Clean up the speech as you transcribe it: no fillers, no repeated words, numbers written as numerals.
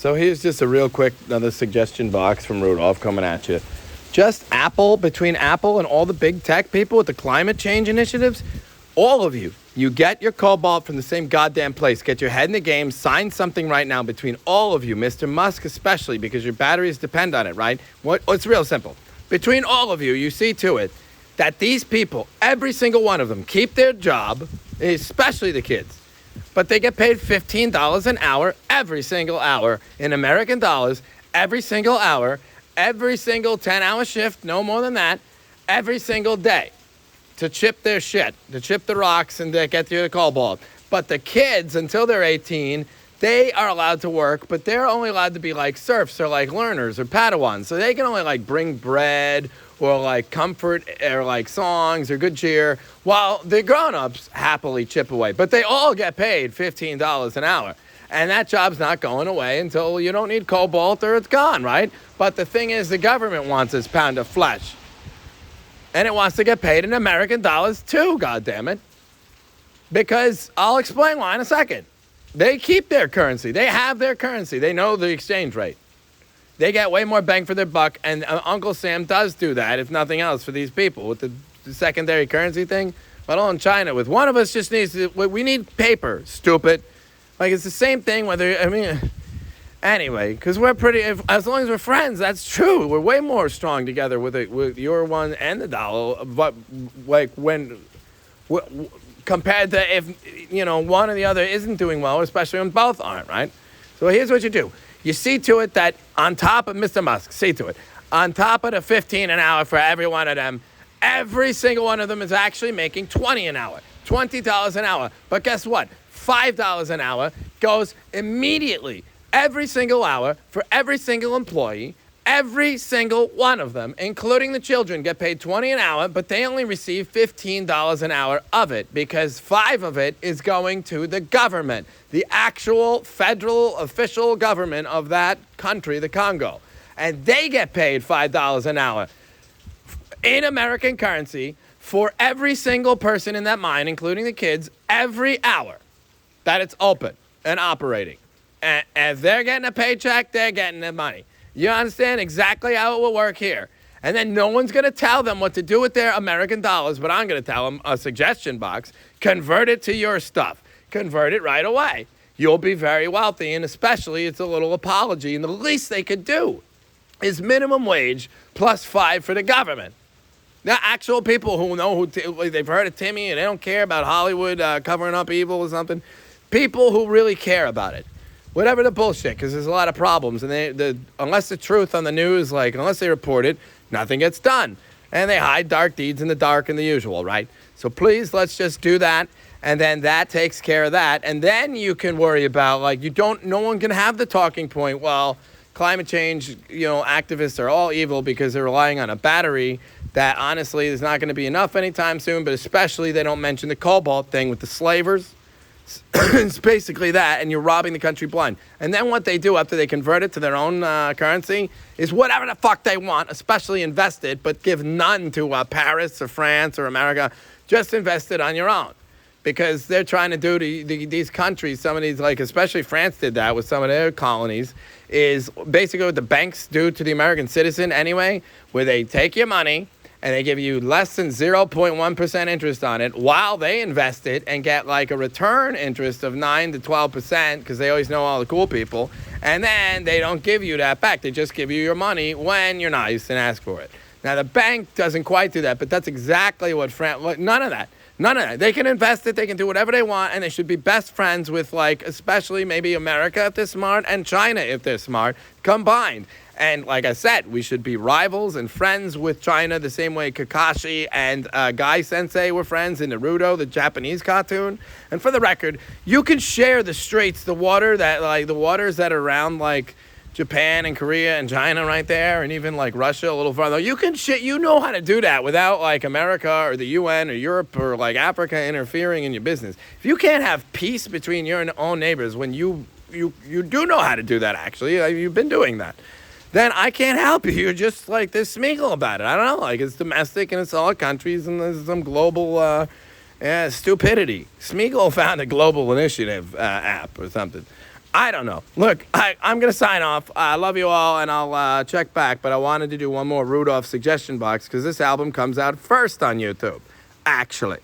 So here's just a real quick another suggestion box from Rudolph coming at you. Just between Apple and all the big tech people with the climate change initiatives, all of you get your cobalt from the same goddamn place. Get your head in the game. Sign something right now between all of you, Mr. Musk especially, because your batteries depend on it, right? It's real simple. Between all of you, you see to it that these people, every single one of them, keep their job, especially the kids. But they get paid $15 an hour every single hour in American dollars, every single hour, every single 10-hour shift, no more than that, every single day to chip their shit, to chip the rocks and to get you the cobalt. But the kids, until they're 18, they are allowed to work, but they're only allowed to be like serfs or like learners or Padawans. So they can only like bring bread or like comfort or like songs or good cheer while the grown-ups happily chip away. But they all get paid $15 an hour. And that job's not going away until you don't need cobalt or it's gone, right? But the thing is, the government wants this pound of flesh. And it wants to get paid in American dollars too, goddammit. Because I'll explain why in a second. They keep their currency. They have their currency. They know the exchange rate. They get way more bang for their buck, and Uncle Sam does do that, if nothing else, for these people with the secondary currency thing. But all in China, with one of us just needs to, we need paper, stupid. Like, it's the same thing anyway, because we're as long as we're friends, that's true. We're way more strong together with your one and the dollar, but like compared to if, one or the other isn't doing well, especially when both aren't, right? So here's what you do. You see to it that on top of Mr. Musk, on top of the 15 an hour for every one of them, every single one of them is actually making $20 an hour, $20 an hour. But guess what? $5 an hour goes immediately, every single hour, for every single employee. Every single one of them, including the children, get paid $20 an hour, but they only receive $15 an hour of it because $5 of it is going to the government, the actual federal official government of that country, the Congo. And they get paid $5 an hour in American currency for every single person in that mine, including the kids, every hour that it's open and operating. And if they're getting a paycheck, they're getting the money. You understand exactly how it will work here. And then no one's going to tell them what to do with their American dollars, but I'm going to tell them a suggestion box. Convert it to your stuff. Convert it right away. You'll be very wealthy, and especially it's a little apology. And the least they could do is minimum wage plus $5 for the government. Now, actual people who know they've heard of Timmy and they don't care about Hollywood covering up evil or something. People who really care about it. Whatever the bullshit, because there's a lot of problems. And unless the truth on the news, unless they report it, nothing gets done. And they hide dark deeds in the dark and the usual, right? So please, let's just do that. And then that takes care of that. And then you can worry about, no one can have the talking point, well, climate change, activists are all evil because they're relying on a battery that honestly is not going to be enough anytime soon. But especially they don't mention the cobalt thing with the slavers. It's basically that, and you're robbing the country blind. And then what they do after they convert it to their own currency is whatever the fuck they want, especially invest it, but give none to Paris or France or America. Just invest it on your own. Because they're trying to do to these countries, some of these, especially France did that with some of their colonies, is basically what the banks do to the American citizen anyway, where they take your money, and they give you less than 0.1% interest on it while they invest it and get a return interest of 9 to 12% because they always know all the cool people. And then they don't give you that back. They just give you your money when you're nice and ask for it. Now, the bank doesn't quite do that, but that's exactly what none of that. They can invest it. They can do whatever they want, and they should be best friends with, especially maybe America if they're smart and China if they're smart, combined. And like I said, we should be rivals and friends with China the same way Kakashi and Guy Sensei were friends in Naruto, the Japanese cartoon. And for the record, you can share the straits, the waters that are around Japan and Korea and China right there, and even Russia a little farther. You know how to do that without America or the UN or Europe or Africa interfering in your business. If you can't have peace between your own neighbors when you do know how to do that, actually, you've been doing that, then I can't help you. You're just there's Smeagol about it. I don't know, it's domestic and it's all countries and there's some global stupidity. Smeagol found a global initiative app or something. I don't know. Look, I'm going to sign off. I love you all, and I'll check back. But I wanted to do one more Rudolph suggestion box because this album comes out first on YouTube, actually.